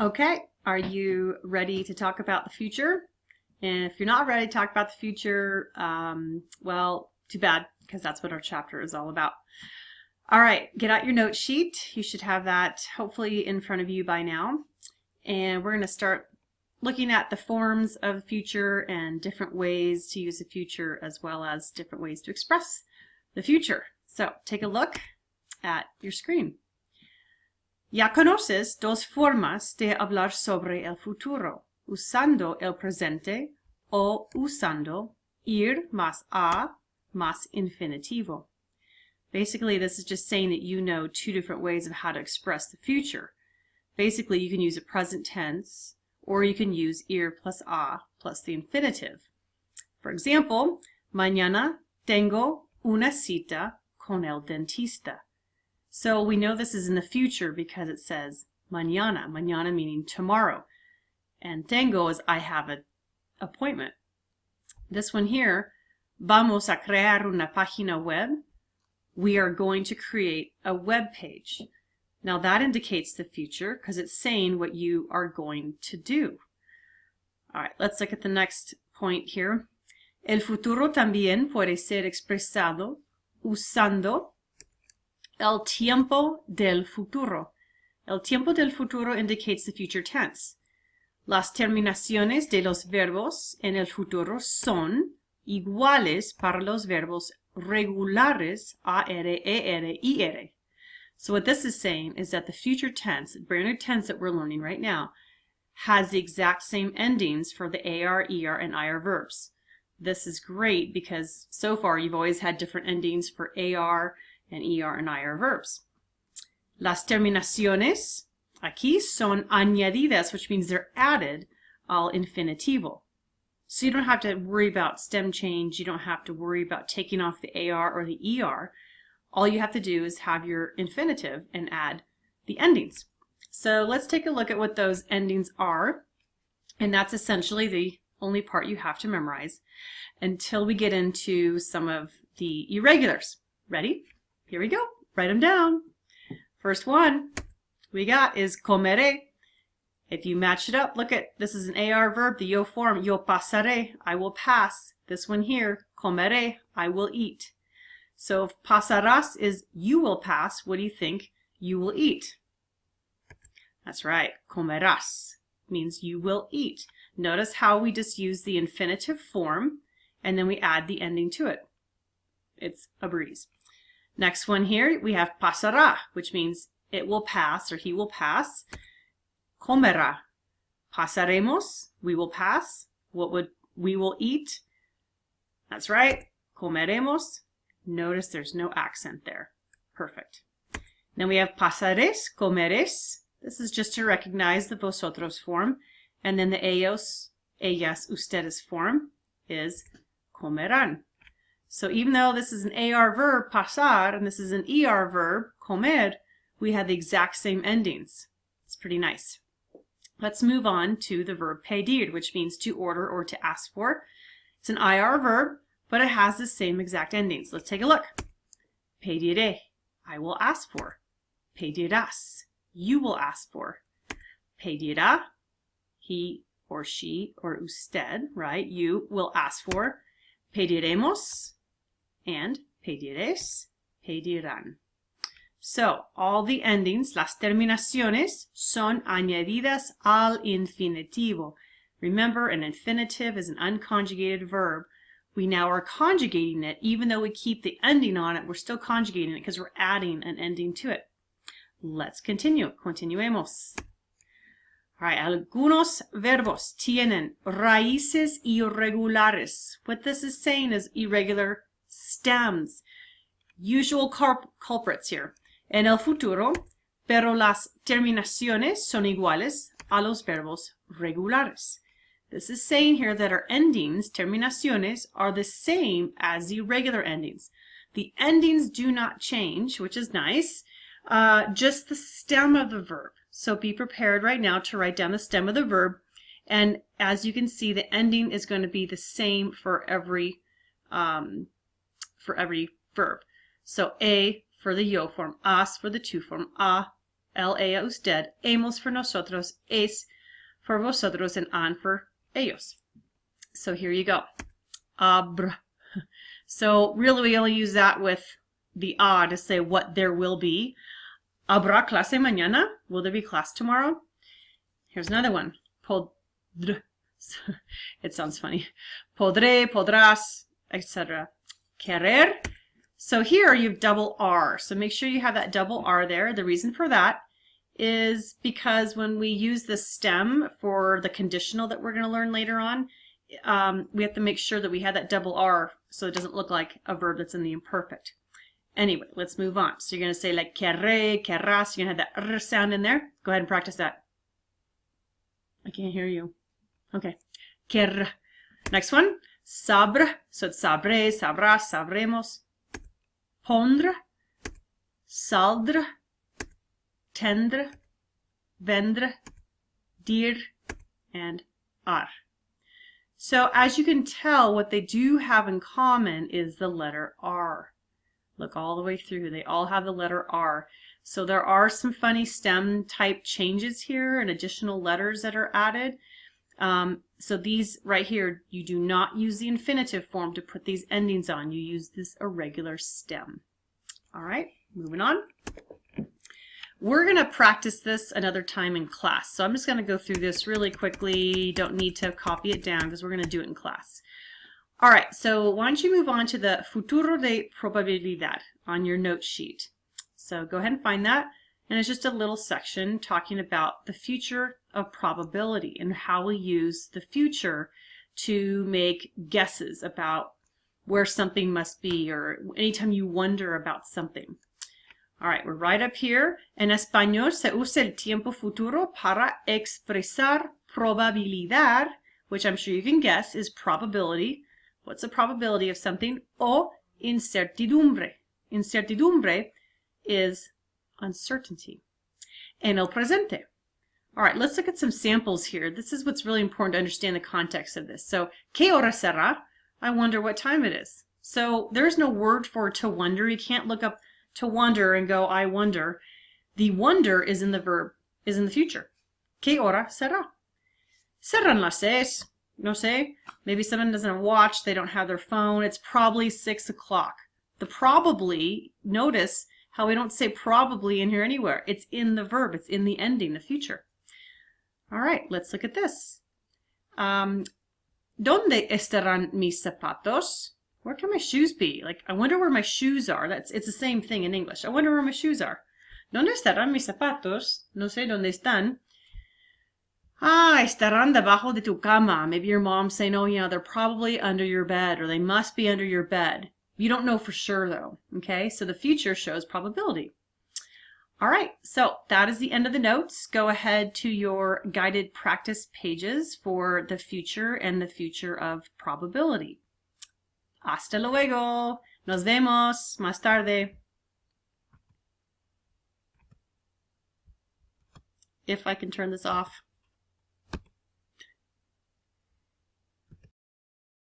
Okay, are you ready to talk about the future? And if you're not ready to talk about the future, well, too bad, because that's what our chapter is all about. All right, get out your note sheet. You should have that hopefully in front of you by now. And we're going to start looking at the forms of the future and different ways to use the future, as well as different ways to express the future. So take a look at your screen. Ya conoces dos formas de hablar sobre el futuro, usando el presente o usando ir más a más infinitivo. Basically, this is just saying that you know two different ways of how to express the future. Basically, you can use a present tense, or you can use ir plus a plus the infinitive. For example, mañana tengo una cita con el dentista. So we know this is in the future because it says mañana, mañana meaning tomorrow. And tengo is I have an appointment. This one here, vamos a crear una página web. We are going to create a web page. Now that indicates the future because it's saying what you are going to do. All right, let's look at the next point here. El futuro también puede ser expresado usando el tiempo del futuro. El tiempo del futuro indicates the future tense. Las terminaciones de los verbos en el futuro son iguales para los verbos regulares AR, ER, IR. So what this is saying is that the future tense, the brand new tense that we're learning right now, has the exact same endings for the AR, ER, and IR verbs. This is great because so far you've always had different endings for AR and ER and IR verbs. Las terminaciones aquí son añadidas, which means they're added al infinitivo. So you don't have to worry about stem change. You don't have to worry about taking off the AR or the ER. All you have to do is have your infinitive and add the endings. So let's take a look at what those endings are. And that's essentially the only part you have to memorize until we get into some of the irregulars. Ready? Here we go. Write them down. First one we got is comeré. If you match it up, look at, this is an AR verb, the yo form, yo pasaré, I will pass. This one here, comeré, I will eat. So if pasarás is you will pass, what do you think you will eat? That's right, comerás means you will eat. Notice how we just use the infinitive form and then we add the ending to it. It's a breeze. Next one here, we have pasará, which means it will pass or he will pass. Comerá. Pasaremos, we will pass. What would we will eat? That's right, comeremos. Notice there's no accent there. Perfect. Then we have pasares, comeres. This is just to recognize the vosotros form. And then the ellos, ellas, ustedes form is comerán. So even though this is an AR verb, pasar, and this is an ER verb, comer, we have the exact same endings. It's pretty nice. Let's move on to the verb pedir, which means to order or to ask for. It's an IR verb, but it has the same exact endings. Let's take a look. Pediré, I will ask for. Pedirás, you will ask for. Pedirá, he or she or usted, right? You will ask for. Pediremos and pediréis, pedirán. So, all the endings, las terminaciones, son añadidas al infinitivo. Remember, an infinitive is an unconjugated verb. We now are conjugating it. Even though we keep the ending on it, we're still conjugating it because we're adding an ending to it. Let's continue. Continuemos. All right, algunos verbos tienen raíces irregulares. What this is saying is irregular stems. Usual culprits here. En el futuro, pero las terminaciones son iguales a los verbos regulares. This is saying here that our endings, terminaciones, are the same as the regular endings. The endings do not change, which is nice, just the stem of the verb. So be prepared right now to write down the stem of the verb. And as you can see, the ending is going to be the same for every verb. So a for the yo form, as for the to form, a el, ella, usted. Hemos for nosotros. Es for vosotros. And han for ellos. So here you go. Habrá. So really we only use that with the a to say what there will be. Habrá clase mañana? Will there be class tomorrow? Here's another one. Podré. It sounds funny. Podré, podrás, etc. Querer. So here you have double R. So make sure you have that double R there. The reason for that is because when we use the stem for the conditional that we're going to learn later on, we have to make sure that we have that double R so it doesn't look like a verb that's in the imperfect. Anyway, let's move on. So you're going to say like querré, querrás. You're going to have that R sound in there. Go ahead and practice that. I can't hear you. Okay. Querrá. Next one. Sabrá. So it's sabré, sabrás, sabremos. Pondrá, saldrá, tendrá, vendrá, dir, and ar. So as you can tell, what they do have in common is the letter R. Look all the way through. They all have the letter R. So there are some funny stem type changes here and additional letters that are added. So these right here, you do not use the infinitive form to put these endings on. You use this irregular stem. All right, moving on. We're going to practice this another time in class. So I'm just going to go through this really quickly. You don't need to copy it down because we're going to do it in class. All right, so why don't you move on to the futuro de probabilidad on your note sheet. So go ahead and find that. And it's just a little section talking about the future of probability and how we use the future to make guesses about where something must be or anytime you wonder about something. All right, we're right up here. En español se usa el tiempo futuro para expresar probabilidad, which I'm sure you can guess is probability. What's the probability of something? O incertidumbre. Incertidumbre is uncertainty. En el presente. All right, let's look at some samples here. This is what's really important to understand the context of this. So, ¿qué hora será? I wonder what time it is. So there's no word for to wonder. You can't look up to wonder and go, I wonder. The wonder is in the verb, is in the future. ¿Qué hora será? Serán las 6. No sé. Maybe someone doesn't have a watch. They don't have their phone. It's probably 6 o'clock. The probably, notice how we don't say probably in here anywhere. It's in the verb. It's in the ending, the future. All right, let's look at this. ¿Dónde estarán mis zapatos? Where can my shoes be? Like, I wonder where my shoes are. It's the same thing in English. I wonder where my shoes are. ¿Dónde estarán mis zapatos? No sé dónde están. Ah, estarán debajo de tu cama. Maybe your mom's saying, oh, yeah, they're probably under your bed, or they must be under your bed. You don't know for sure, though. Okay, so the future shows probability. All right, so that is the end of the notes. Go ahead to your guided practice pages for the future and the future of probability. Hasta luego. Nos vemos más tarde. If I can turn this off.